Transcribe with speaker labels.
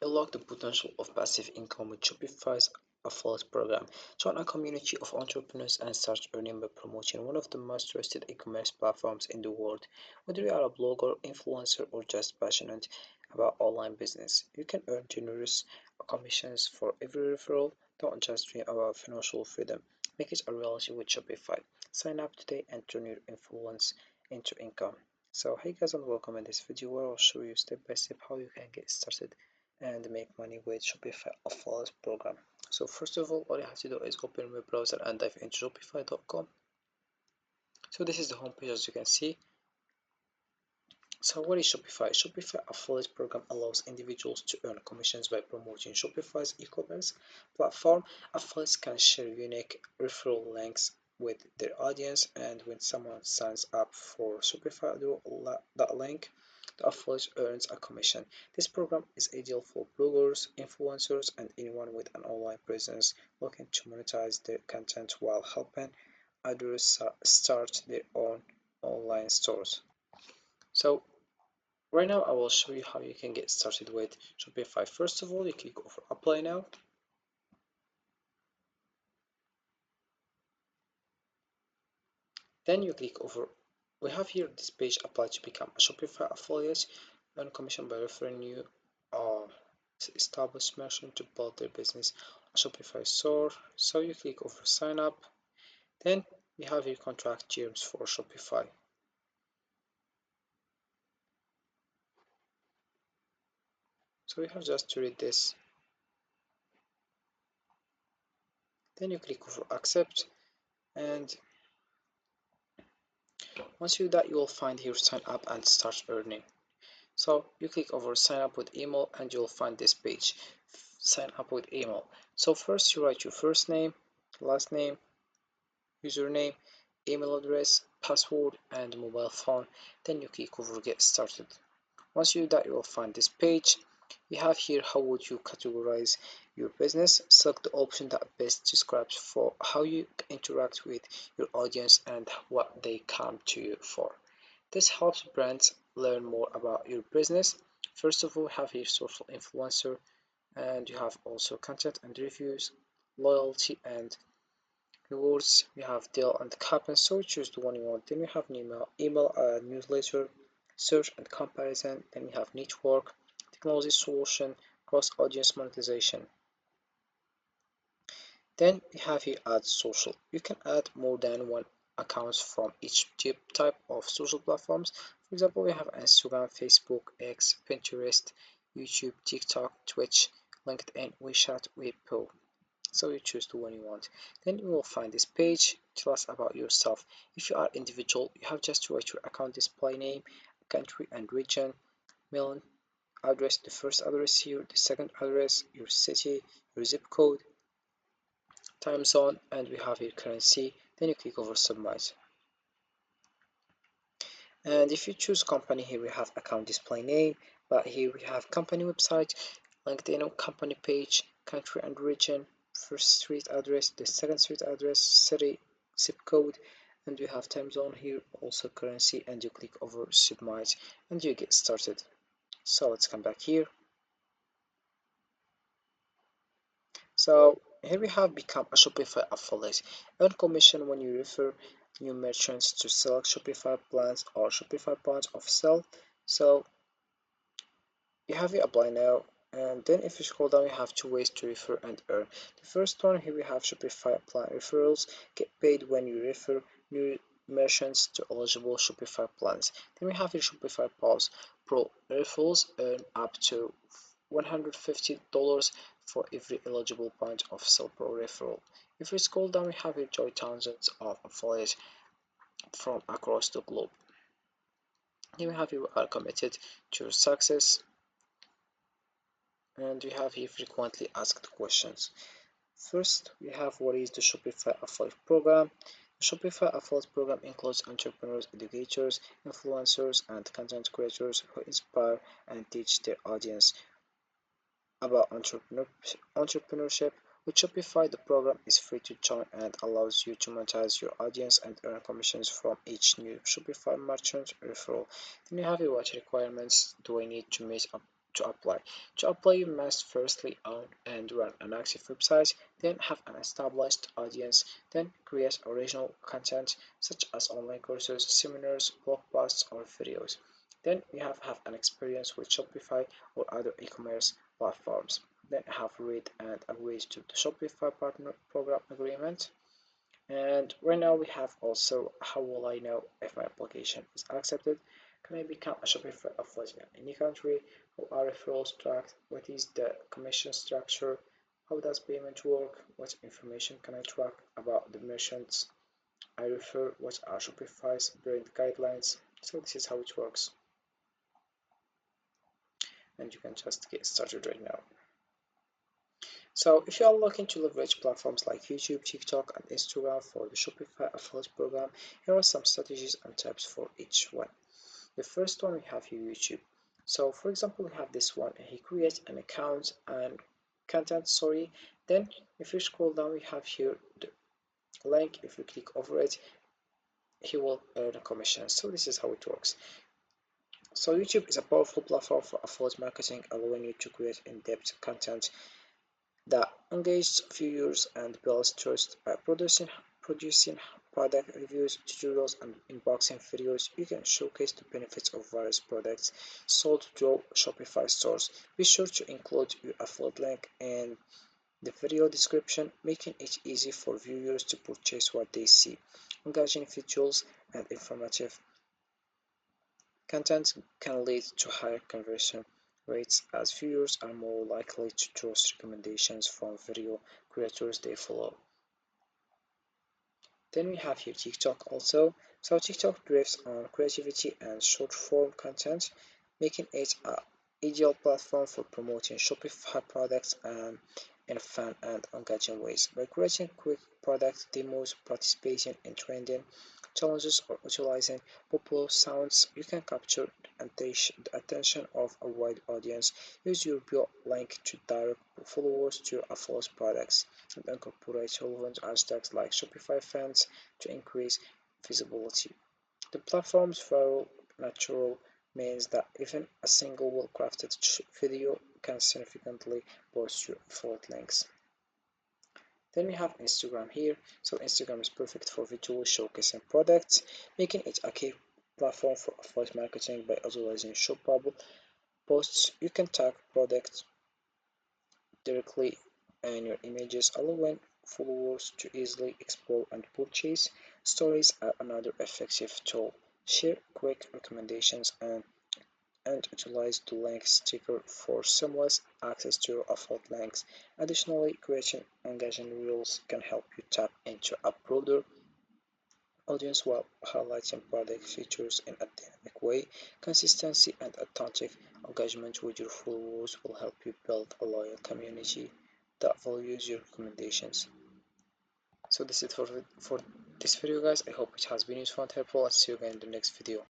Speaker 1: Unlock the potential of passive income with Shopify's affiliate program. Join a community of entrepreneurs and start earning by promoting one of the most trusted e-commerce platforms in the world. Whether you are a blogger, influencer, or just passionate about online business, you can earn generous commissions for every referral. Don't just dream about financial freedom. Make it a reality with Shopify. Sign up today and turn your influence into income. So hey guys, and welcome in this video where I'll show you step by step how you can get started and make money with Shopify affiliate program. So first of all you have to do is open your browser and dive into shopify.com. So this is the homepage as you can see. So what is Shopify? Shopify affiliate program allows individuals to earn commissions by promoting Shopify's e-commerce platform. Affiliates can share unique referral links with their audience, and when someone signs up for Shopify through that link, the affiliate earns a commission. This program is ideal for bloggers, influencers, and anyone with an online presence looking to monetize their content while helping others start their own online stores. So right now I will show you how you can get started with Shopify. First of all, you click over apply now. Then you click over, we have here this page, apply to become a Shopify affiliate, earn commission by referring new uh, established merchant to build their business a Shopify store. So you click over sign up. Then you have your contract terms for Shopify. So you have just to read this. Then you click over accept, and once you do that, you will find here sign up and start earning. So you click over sign up with email and you'll find this page, sign up with email. So first you write your first name, last name, username, email address, password, and mobile phone. Then you click over get started. Once you do that, you will find this page. You have here how would you categorize your business. Select the option that best describes for how you interact with your audience and what they come to you for. This helps brands learn more about your business. First of all, you have your social influencer, and you have also content and reviews, loyalty and rewards. You have deal and coupon, so choose the one you want. Then you have an email newsletter, search and comparison. Then you have network, technology solution, cross audience monetization. Then you have here add social. You can add more than one accounts from each type of social platforms. For example, we have Instagram, Facebook, X, Pinterest, YouTube, TikTok, Twitch, LinkedIn, WeChat, Weibo. So you choose the one you want. Then you will find this page. Tell us about yourself. If you are individual, you have just to write your account display name, country and region, mail address, the first address here, the second address, your city, your zip code, time zone, and we have your currency. Then you click over submit. And if you choose company, here we have account display name, but here we have company website, LinkedIn company page, country and region, first street address, the second street address, city, zip code, and you have time zone here, also currency, and you click over submit and you get started. So let's come back here. So here we have become a Shopify affiliate. Earn commission when you refer new merchants to select Shopify plans or Shopify points of sale. So you have it apply now, and then if you scroll down you have two ways to refer and earn. The first one, here we have Shopify plan referrals, get paid when you refer new merchants to eligible Shopify plans. Then we have your Shopify Pulse Pro referrals, earn up to $150 for every eligible point of sale pro referral. If we scroll down we have here join thousands of affiliates from across the globe. Here we have you are committed to your success, and we have here frequently asked questions. First, we have what is the Shopify affiliate program. The Shopify affiliate program includes entrepreneurs, educators, influencers, and content creators who inspire and teach their audience about entrepreneurship. With Shopify, the program is free to join and allows you to monetize your audience and earn commissions from each new Shopify merchant referral. Then you have your what requirements do I need to meet to apply. To apply, you must firstly own and run an active website, then have an established audience, then create original content such as online courses, seminars, blog posts, or videos. Then you have an experience with Shopify or other e-commerce platforms. Then have read and agreed to the Shopify partner program agreement. And right now we have also how will I know if my application is accepted? Can I become a Shopify affiliate in any country? How are referrals tracked? What is the commission structure? How does payment work? What information can I track about the merchants I refer? What are Shopify's brand guidelines? So this is how it works. And you can just get started right now. So if you are looking to leverage platforms like YouTube, TikTok, and Instagram for the Shopify affiliate program, here are some strategies and tips for each one. The first one we have here YouTube. So for example, we have this one. He creates an account and content, sorry. Then if you scroll down, we have here the link. If you click over it, he will earn a commission. So this is how it works. So YouTube is a powerful platform for affiliate marketing, allowing you to create in-depth content that engages viewers and builds trust by producing product reviews, tutorials, and unboxing videos. You can showcase the benefits of various products sold through Shopify stores. Be sure to include your affiliate link in the video description, making it easy for viewers to purchase what they see. Engaging visuals and informative content can lead to higher conversion rates as viewers are more likely to trust recommendations from video creators they follow. Then we have here TikTok also. So TikTok thrives on creativity and short form content, making it an ideal platform for promoting Shopify products in fun and engaging ways. By creating quick product demos, participating in trending challenges, or utilizing popular sounds, you can capture the attention of a wide audience. Use your bio link to direct followers to your affiliate products and incorporate relevant hashtags like Shopify fans to increase visibility. The platform's viral nature means that even a single well-crafted video can significantly boost your affiliate links. Then we have Instagram here. So Instagram is perfect for visually showcasing products, making it a key platform for affiliate marketing by utilizing shoppable posts. You can tag products directly in your images, allowing followers to easily explore and purchase. Stories are another effective tool. Share quick recommendations and utilize the link sticker for seamless access to your affiliate links. Additionally, creating engaging reels can help you tap into a broader audience while highlighting product features in a dynamic way. Consistency and authentic engagement with your followers will help you build a loyal community that values your recommendations. So this is it for this video guys. I hope it has been useful and helpful. I'll see you again in the next video.